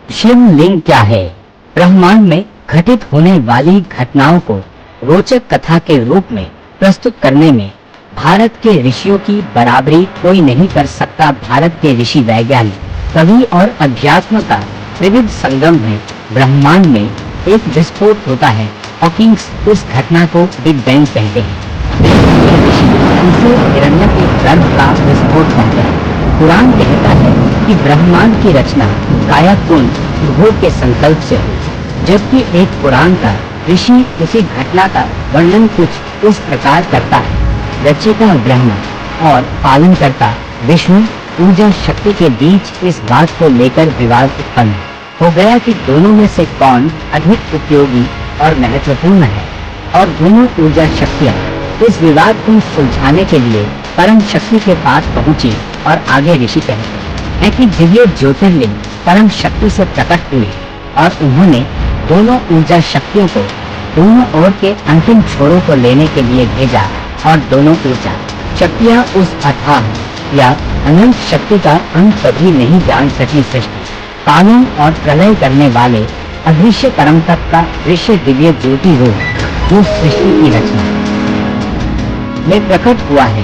शिवलिंग क्या है? ब्रह्मांड में घटित होने वाली घटनाओं को रोचक कथा के रूप में प्रस्तुत करने में भारत के ऋषियों की बराबरी कोई नहीं कर सकता। भारत के ऋषि वैज्ञानिक, कवि और अध्यात्म का विविध संगम है। ब्रह्मांड में एक विस्फोट होता है। हॉकिंग्स इस घटना को बिग बैंग कहते हैं। इसे हिरण्य के गर्भ का विस्फोट कहते हैं। पुराण कहता है कि ब्रह्मांड की रचना कायाकुंड भोग के संकल्प से हुई, जबकि एक पुराण का ऋषि इसी घटना का वर्णन कुछ इस प्रकार करता है। रचयिता ब्रह्मा और पालनकर्ता विष्णु ऊर्जा शक्ति के बीच इस बात को लेकर विवाद उत्पन्न हो गया कि दोनों में से कौन अधिक उपयोगी और महत्वपूर्ण है, और दोनों ऊर्जा शक्तियाँ इस विवाद को सुलझाने के लिए परम शक्ति के पास पहुंची और आगे ऋषि कहते हैं कि दिव्य ज्योतिर्लिंग परम शक्ति से प्रकट हुए और उन्होंने दोनों ऊर्जा शक्तियों को दोनों ओर के अंतिम छोरों को लेने के लिए भेजा, और दोनों ऊर्जा शक्तियाँ उस अथाह या अनंत शक्ति का अंत कभी नहीं जान सकी। सृष्टि पालन और प्रलय करने वाले अदृश्य परम तत्व का दृश्य दिव्य ज्योति रूप जो सृष्टि की रचना में प्रकट हुआ है,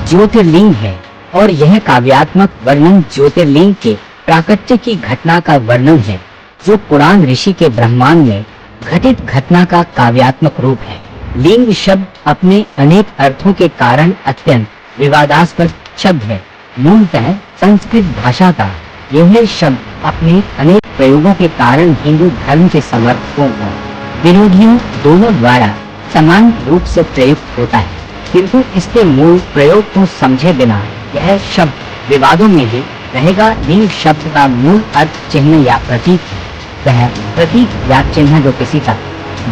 ज्योतिर्लिंग है। और यह काव्यात्मक वर्णन ज्योतिर्लिंग के प्राकट्य की घटना का वर्णन है, जो पुराण ऋषि के ब्रह्मांड में घटित घटना का काव्यात्मक रूप है। लिंग शब्द अपने अनेक अर्थों के कारण अत्यंत विवादास्पद शब्द है। मूलतः संस्कृत भाषा का यह शब्द अपने अनेक प्रयोगों के कारण हिंदू धर्म के समर्थकों और विरोधियों दोनों द्वारा समान रूप से प्रयुक्त होता है, किंतु इसके मूल प्रयोग को समझे बिना यह शब्द विवादों में ही रहेगा। लिंग शब्द का मूल अर्थ चिन्ह या प्रतीक है। वह प्रतीक या चिन्ह जो किसी का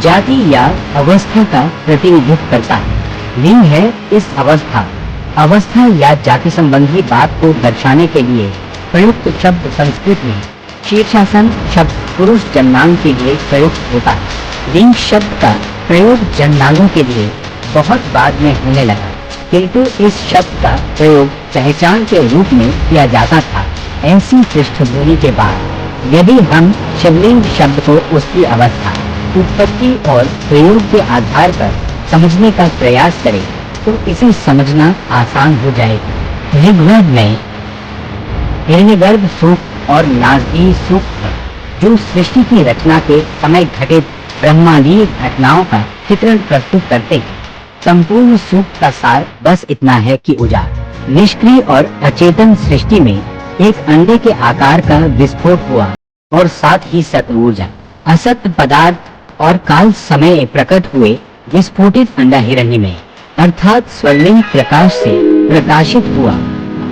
जाति या अवस्था का प्रतिनिधित्व करता है। लिंग है इस अवस्था या जाति संबंधी बात को दर्शाने के लिए प्रयुक्त शब्द। संस्कृत में शीर्षासन शब्द पुरुष जन्नांग के लिए प्रयुक्त होता है। लिंग शब्द का प्रयोग जन्नांगों के लिए बहुत बाद में होने लगा, किंतु इस शब्द का प्रयोग पहचान के रूप में किया जाता था। ऐसी पृष्ठभूमि के बाद यदि हम शिवलिंग शब्द को उसकी अवस्था, उत्पत्ति और प्रयोग के आधार पर समझने का प्रयास करें तो इसे समझना आसान हो जाएगा। ऋग्वेद में हिरण्यगर्भ सूक्त और नारदी सूक्त है, जो सृष्टि की रचना के समय घटित ब्रह्मांडीय घटनाओं का चित्रण प्रस्तुत करते हैं। संपूर्ण सूक्त का सार बस इतना है कि उजाड़, निष्क्रिय और अचेतन सृष्टि में एक अंडे के आकार का विस्फोट हुआ, और साथ ही सत ऊर्जा, असत पदार्थ और काल समय प्रकट हुए। विस्फोटित अंडा हिरण्य में अर्थात स्वर्णिम प्रकाश से प्रकाशित हुआ।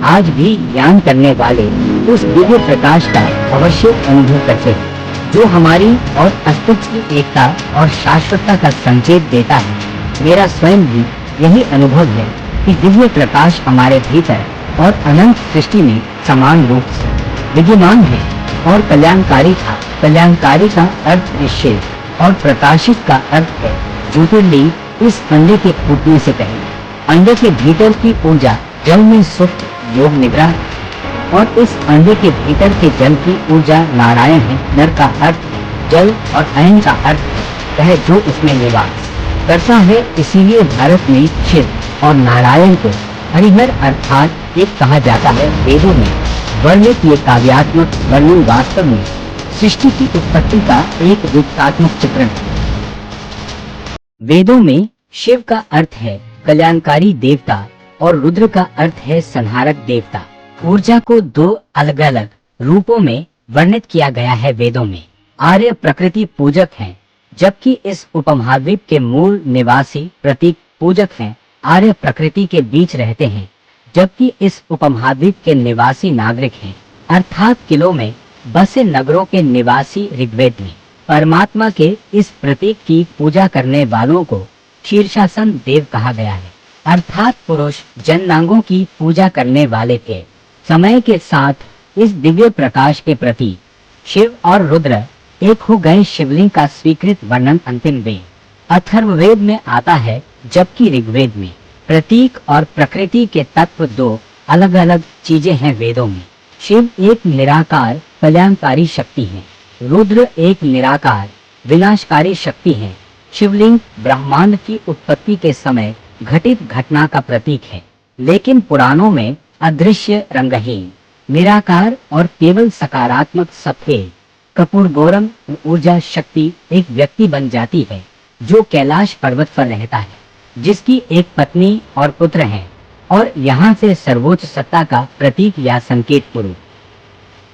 आज भी ज्ञान करने वाले उस दिव्य प्रकाश का अवश्य अनुभव करते हैं, जो हमारी और अस्तित्व की एकता और शाश्वतता का संकेत देता है। मेरा स्वयं भी यही अनुभव है कि दिव्य प्रकाश हमारे भीतर और अनंत सृष्टि में समान रूप से विद्यमान है और कल्याणकारी था। कल्याणकारी का अर्थ निश्चय और प्रकाशित का अर्थ है ज्योतिर्लिंग। इस अंडे के फूटने से पहले अंडे के भीतर की ऊर्जा जल में सुप्त योग निद्रा, और इस अंडे के भीतर के जल की ऊर्जा नारायण है। नर का अर्थ जल और अयन का अर्थ वह जो उसमें निवास करता है। इसीलिए भारत में शिव और नारायण को हरिहर अर्थात एक कहा जाता है। वेदों में वर्णित ये काव्यात्मक वर्णन वास्तव में सृष्टि की उत्पत्ति का एक रूपकात्मक चित्रण है। वेदों में शिव का अर्थ है कल्याणकारी देवता और रुद्र का अर्थ है संहारक देवता। ऊर्जा को दो अलग अलग रूपों में वर्णित किया गया है। वेदों में आर्य प्रकृति पूजक हैं, जबकि इस उपमहाद्वीप के मूल निवासी प्रतीक पूजक हैं। आर्य प्रकृति के बीच रहते हैं, जबकि इस उपमहाद्वीप के निवासी नागरिक हैं, अर्थात किलों में बसे नगरों के निवासी। ऋग्वेद में परमात्मा के इस प्रतीक की पूजा करने वालों को शीर्षासन देव कहा गया है, अर्थात पुरुष जन्नांगों की पूजा करने वाले थे। समय के साथ इस दिव्य प्रकाश के प्रति शिव और रुद्र एक हो गए। शिवलिंग का स्वीकृत वर्णन अंतिम वेद अथर्ववेद में आता है, जबकि ऋग्वेद में प्रतीक और प्रकृति के तत्व दो अलग अलग चीजें हैं। वेदों में शिव एक निराकार कल्याणकारी शक्ति है, रुद्र एक निराकार विनाशकारी शक्ति है। शिवलिंग ब्रह्मांड की उत्पत्ति के समय घटित घटना का प्रतीक है, लेकिन पुराणों में अदृश्य, रंगहीन, निराकार और केवल सकारात्मक सफेद कपूरगोरम ऊर्जा शक्ति एक व्यक्ति बन जाती है जो कैलाश पर्वत पर रहता है, जिसकी एक पत्नी और पुत्र हैं, और यहाँ से सर्वोच्च सत्ता का प्रतीक या संकेत पुरुष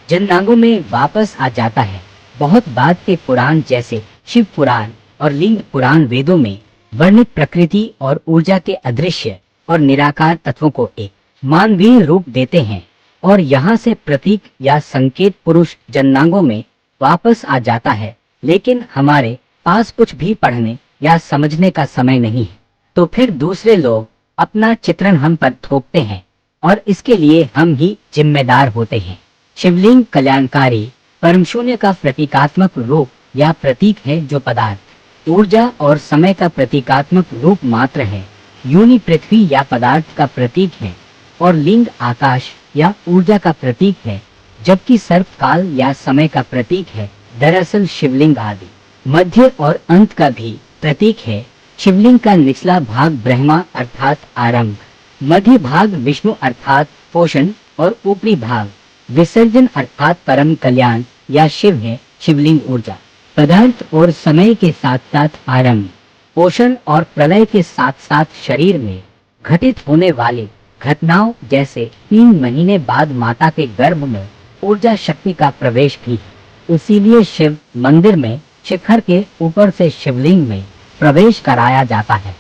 जननांगों में वापस आ जाता है। बहुत बाद के पुराण जैसे शिव पुराण और लिंग पुराण वेदों में वर्णित प्रकृति और ऊर्जा के अदृश्य और निराकार तत्वों को एक मानवीय रूप देते हैं, और यहाँ से प्रतीक या संकेत पुरुष जननांगों में वापस आ जाता है। लेकिन हमारे पास कुछ भी पढ़ने या समझने का समय नहीं है, तो फिर दूसरे लोग अपना चित्रण हम पर थोपते हैं और इसके लिए हम ही जिम्मेदार होते हैं। शिवलिंग कल्याणकारी परम शून्य का प्रतीकात्मक रूप या प्रतीक है, जो पदार्थ, ऊर्जा और समय का प्रतीकात्मक रूप मात्र है। यूनि पृथ्वी या पदार्थ का प्रतीक है और लिंग आकाश या ऊर्जा का प्रतीक है, जबकि सर्प काल या समय का प्रतीक है। दरअसल शिवलिंग आदि, मध्य और अंत का भी प्रतीक है। शिवलिंग का निचला भाग ब्रह्मा अर्थात आरंभ, मध्य भाग विष्णु अर्थात पोषण और ऊपरी भाग विसर्जन अर्थात परम कल्याण या शिव है। शिवलिंग ऊर्जा, पदार्थ और समय के साथ साथ आरंभ, पोषण और प्रलय के साथ साथ शरीर में घटित होने वाली घटनाओं जैसे 3 महीने बाद माता के गर्भ में ऊर्जा शक्ति का प्रवेश भी है। इसीलिए शिव मंदिर में शिखर के ऊपर से शिवलिंग में प्रवेश कराया जाता है,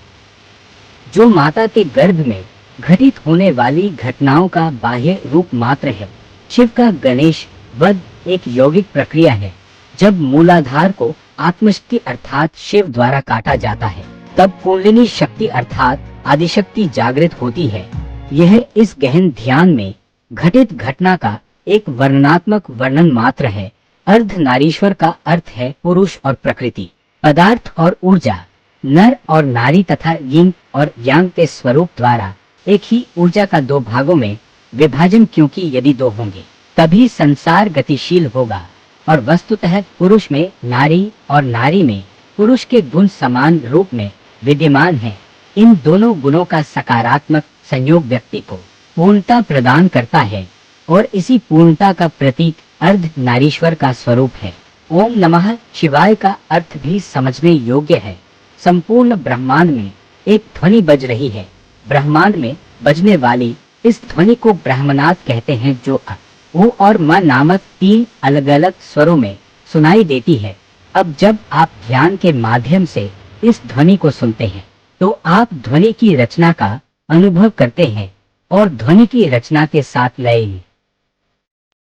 जो माता के गर्भ में घटित होने वाली घटनाओं का बाह्य रूप मात्र है। शिव का गणेश वध एक यौगिक प्रक्रिया है। जब मूलाधार को आत्मशक्ति अर्थात शिव द्वारा काटा जाता है, तब कुंडलिनी शक्ति अर्थात आदिशक्ति जागृत होती है। यह इस गहन ध्यान में घटित घटना का एक वर्णनात्मक वर्णन मात्र है। अर्धनारीश्वर का अर्थ है पुरुष और प्रकृति, पदार्थ और ऊर्जा, नर और नारी तथा यिंग और यांग के स्वरूप द्वारा एक ही ऊर्जा का 2 भागों में विभाजन, क्योंकि यदि 2 होंगे तभी संसार गतिशील होगा। और वस्तुतः पुरुष में नारी और नारी में पुरुष के गुण समान रूप में विद्यमान हैं। इन दोनों गुणों का सकारात्मक संयोग व्यक्ति को पूर्णता प्रदान करता है, और इसी पूर्णता का प्रतीक अर्ध नारीश्वर का स्वरूप है। ओम नमः शिवाय का अर्थ भी समझने योग्य है। संपूर्ण ब्रह्मांड में एक ध्वनि बज रही है। ब्रह्मांड में बजने वाली इस ध्वनि को ब्रह्मनाद कहते हैं, जो अ, उ और म नामक 3 अलग अलग स्वरों में सुनाई देती है। अब जब आप ध्यान के माध्यम से इस ध्वनि को सुनते हैं, तो आप ध्वनि की रचना का अनुभव करते हैं, और ध्वनि की रचना के साथ लय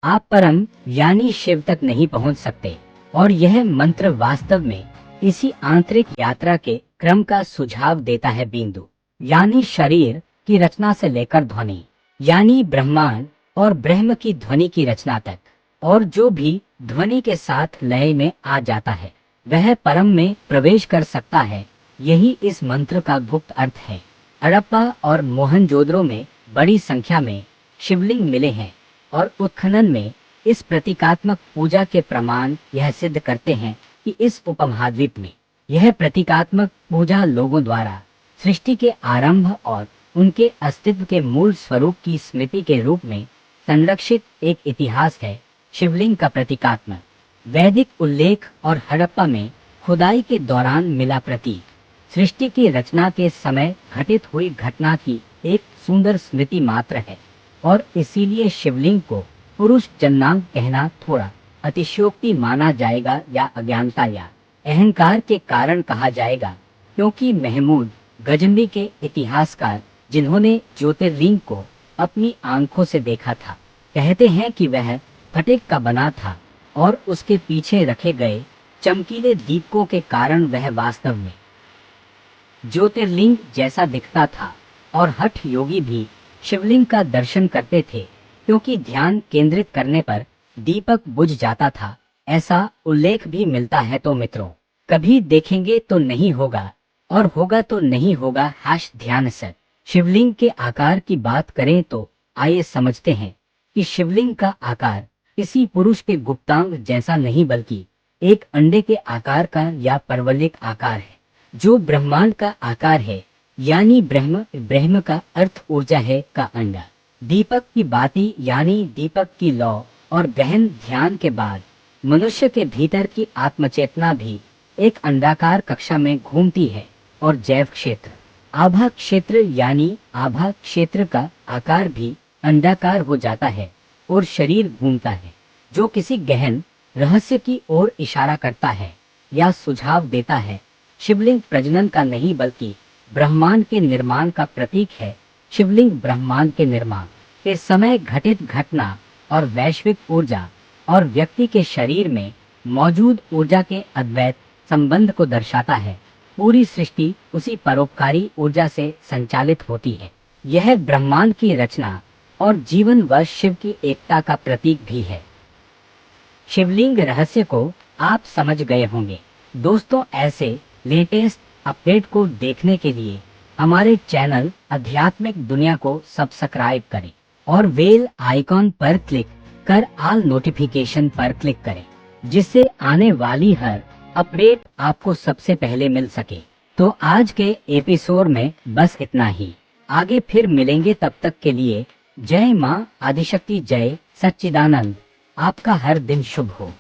आप परम यानी शिव तक नहीं पहुंच सकते। और यह मंत्र वास्तव में इसी आंतरिक यात्रा के क्रम का सुझाव देता है। बिंदु यानी शरीर की रचना से लेकर ध्वनि यानी ब्रह्मांड और ब्रह्म की ध्वनि की रचना तक, और जो भी ध्वनि के साथ लय में आ जाता है वह परम में प्रवेश कर सकता है। यही इस मंत्र का गुप्त अर्थ है। हड़प्पा और मोहनजोदड़ो में बड़ी संख्या में शिवलिंग मिले हैं, और उत्खनन में इस प्रतीकात्मक पूजा के प्रमाण यह सिद्ध करते हैं कि इस उपमहाद्वीप में यह प्रतीकात्मक पूजा लोगों द्वारा सृष्टि के आरंभ और उनके अस्तित्व के मूल स्वरूप की स्मृति के रूप में संरक्षित एक इतिहास है। शिवलिंग का प्रतीकात्मक वैदिक उल्लेख और हड़प्पा में खुदाई के दौरान मिला प्रतीक सृष्टि की रचना के समय घटित हुई घटना की एक सुंदर स्मृति मात्र है, और इसीलिए शिवलिंग को पुरुष जननांग कहना थोड़ा अतिशयोक्ति माना जाएगा, या अज्ञानता या अहंकार के कारण कहा जाएगा, क्योंकि महमूद गजनवी के इतिहासकार, जिन्होंने ज्योतिर्लिंग को अपनी आंखों से देखा था, कहते हैं कि वह फटिक का बना था, और उसके पीछे रखे गए चमकीले दीपकों के कारण वह वास्तव में ज्योतिर्लिंग जैसा दिखता था। और हठ योगी भी शिवलिंग का दर्शन करते थे, क्योंकि ध्यान केंद्रित करने पर दीपक बुझ जाता था। ऐसा उल्लेख भी मिलता है। तो मित्रों, कभी देखेंगे तो नहीं होगा, और होगा तो नहीं होगा। ध्यान से शिवलिंग के आकार की बात करें तो आइए समझते हैं कि शिवलिंग का आकार किसी पुरुष के गुप्तांग जैसा नहीं बल्कि एक अंडे के आकार का या परवलयिक आकार है जो ब्रह्मांड का आकार है, यानी ब्रह्म, ब्रह्म का अर्थ ऊर्जा है का अंडा। दीपक की बाती यानी दीपक की लौ और गहन ध्यान के बाद मनुष्य के भीतर की आत्मचेतना भी एक अंडाकार कक्षा में घूमती है और जैव क्षेत्र, आभा क्षेत्र यानी आभा क्षेत्र का आकार भी अंडाकार हो जाता है और शरीर घूमता है, जो किसी गहन रहस्य की ओर इशारा करता है या सुझाव देता है। शिवलिंग प्रजनन का नहीं बल्कि ब्रह्मांड के निर्माण का प्रतीक है। शिवलिंग ब्रह्मांड के निर्माण के समय घटित घटना और वैश्विक ऊर्जा और व्यक्ति के शरीर में मौजूद ऊर्जा के अद्वैत संबंध को दर्शाता है। पूरी सृष्टि उसी परोपकारी ऊर्जा से संचालित होती है। यह ब्रह्मांड की रचना और जीवन व शिव की एकता का प्रतीक भी है। शिवलिंग रहस्य को आप समझ गए होंगे। दोस्तों, ऐसे लेटेस्ट अपडेट को देखने के लिए हमारे चैनल आध्यात्मिक दुनिया को सब्सक्राइब करें और बेल आइकॉन पर क्लिक कर ऑल नोटिफिकेशन पर क्लिक करें, जिससे आने वाली हर अपडेट आपको सबसे पहले मिल सके। तो आज के एपिसोड में बस इतना ही। आगे फिर मिलेंगे, तब तक के लिए जय मां आदिशक्ति, जय सच्चिदानंद। आपका हर दिन शुभ हो।